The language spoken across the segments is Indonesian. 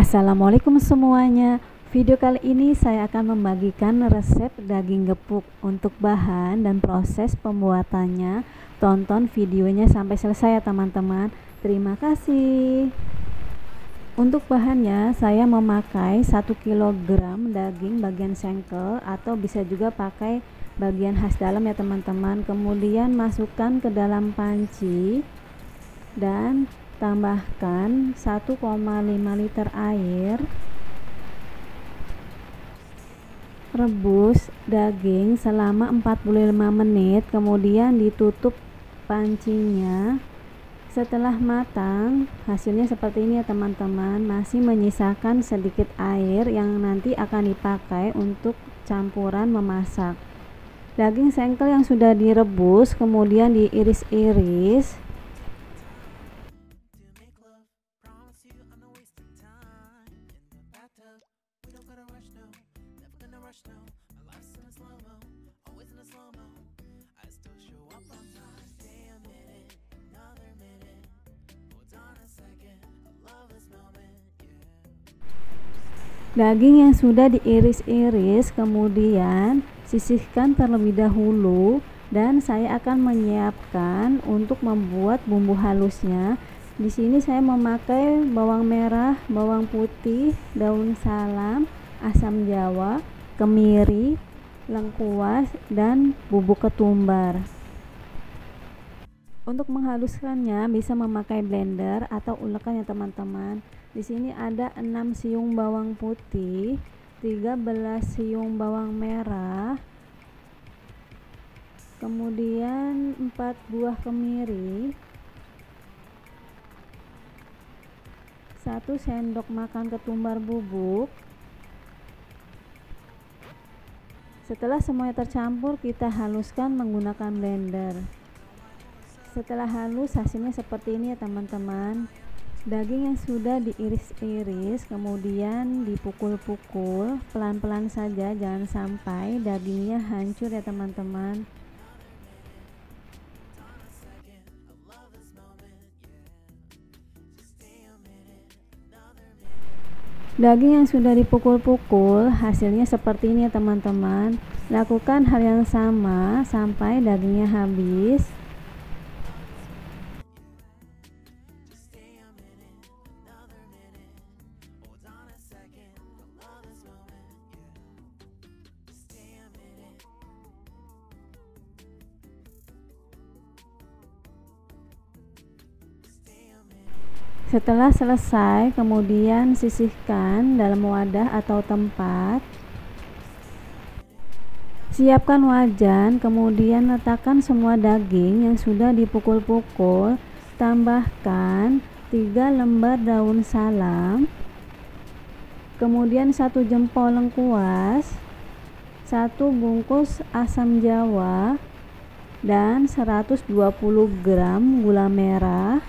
Assalamualaikum semuanya. Video kali ini saya akan membagikan resep daging gepuk. Untuk bahan dan proses pembuatannya, tonton videonya sampai selesai ya teman-teman. Terima kasih. Untuk bahannya saya memakai 1 kg daging bagian sengkel atau bisa juga pakai bagian khas dalam ya teman-teman. Kemudian masukkan ke dalam panci dan tambahkan 1,5 liter air. Rebus daging selama 45 menit, kemudian ditutup pancinya. Setelah matang, hasilnya seperti ini ya teman-teman. Masih menyisakan sedikit air yang nanti akan dipakai untuk campuran memasak. Daging sengkel yang sudah direbus kemudian diiris-iris. Daging yang sudah diiris-iris kemudian sisihkan terlebih dahulu, dan saya akan menyiapkan untuk membuat bumbu halusnya. Di sini saya memakai bawang merah, bawang putih, daun salam, asam jawa, kemiri, lengkuas, dan bubuk ketumbar. Untuk menghaluskannya bisa memakai blender atau ulekan ya teman-teman. Di sini ada 6 siung bawang putih, 13 siung bawang merah, kemudian 4 buah kemiri, 1 sendok makan ketumbar bubuk. Setelah semuanya tercampur, kita haluskan menggunakan blender. Setelah halus, hasilnya seperti ini ya teman-teman. Daging yang sudah diiris-iris kemudian dipukul-pukul pelan-pelan saja, jangan sampai dagingnya hancur ya teman-teman. Daging yang sudah dipukul-pukul hasilnya seperti ini ya teman-teman. Lakukan hal yang sama sampai dagingnya habis. Setelah selesai, kemudian sisihkan dalam wadah atau tempat. Siapkan wajan, kemudian letakkan semua daging yang sudah dipukul-pukul. Tambahkan 3 lembar daun salam, kemudian 1 jempol lengkuas, 1 bungkus asam jawa, dan 120 gram gula merah.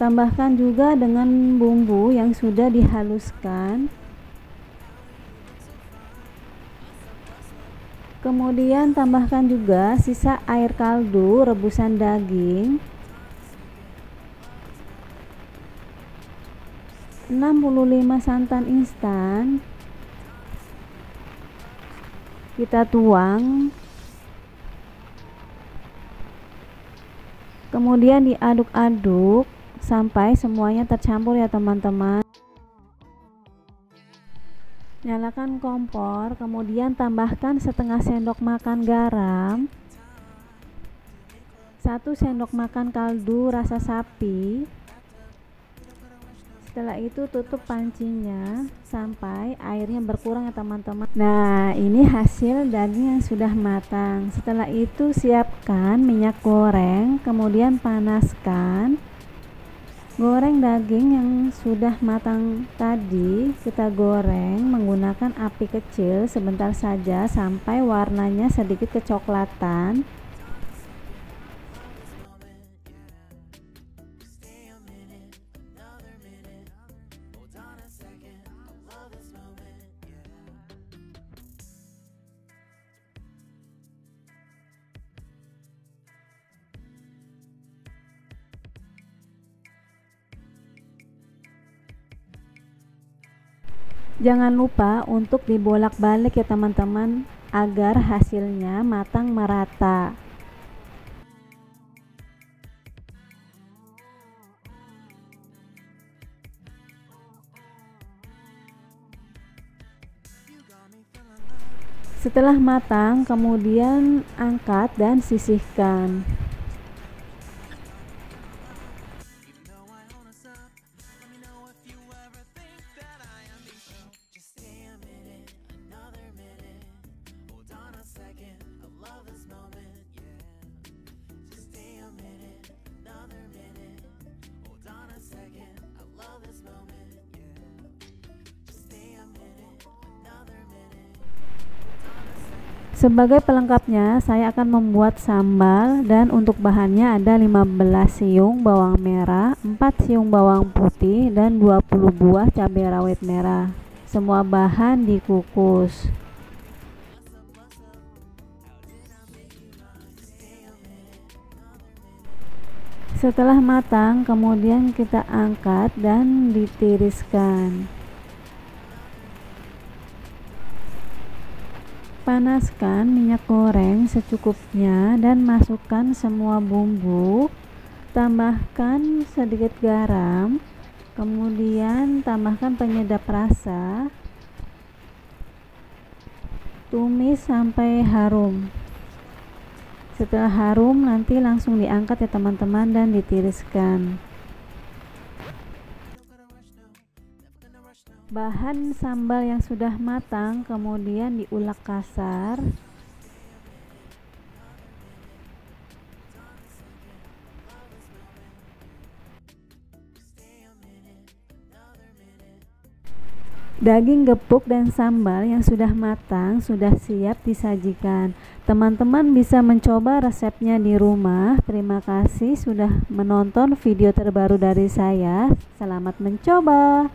Tambahkan juga dengan bumbu yang sudah dihaluskan. Kemudian tambahkan juga sisa air kaldu rebusan daging. 65 santan instan. Kita tuang. Kemudian diaduk-aduk sampai semuanya tercampur ya teman-teman. Nyalakan kompor, kemudian tambahkan setengah sendok makan garam, 1 sendok makan kaldu rasa sapi. Setelah itu tutup pancinya sampai airnya berkurang ya teman-teman. Nah, ini hasil daging yang sudah matang. Setelah itu siapkan minyak goreng, kemudian panaskan. Goreng daging yang sudah matang tadi, kita goreng menggunakan api kecil sebentar saja sampai warnanya sedikit kecoklatan. Jangan lupa untuk dibolak-balik ya teman-teman, agar hasilnya matang merata. Setelah matang, kemudian angkat dan sisihkan. Sebagai pelengkapnya, saya akan membuat sambal, dan untuk bahannya ada 15 siung bawang merah, 4 siung bawang putih, dan 20 buah cabai rawit merah. Semua bahan dikukus. Setelah matang, kemudian kita angkat dan ditiriskan. Panaskan minyak goreng secukupnya dan masukkan semua bumbu. Tambahkan sedikit garam, kemudian tambahkan penyedap rasa. Tumis sampai harum. Setelah harum, nanti langsung diangkat ya teman-teman dan ditiriskan. Bahan sambal yang sudah matang kemudian diulek kasar. Daging gepuk dan sambal yang sudah matang sudah siap disajikan. Teman-teman bisa mencoba resepnya di rumah. Terima kasih sudah menonton video terbaru dari saya. Selamat mencoba.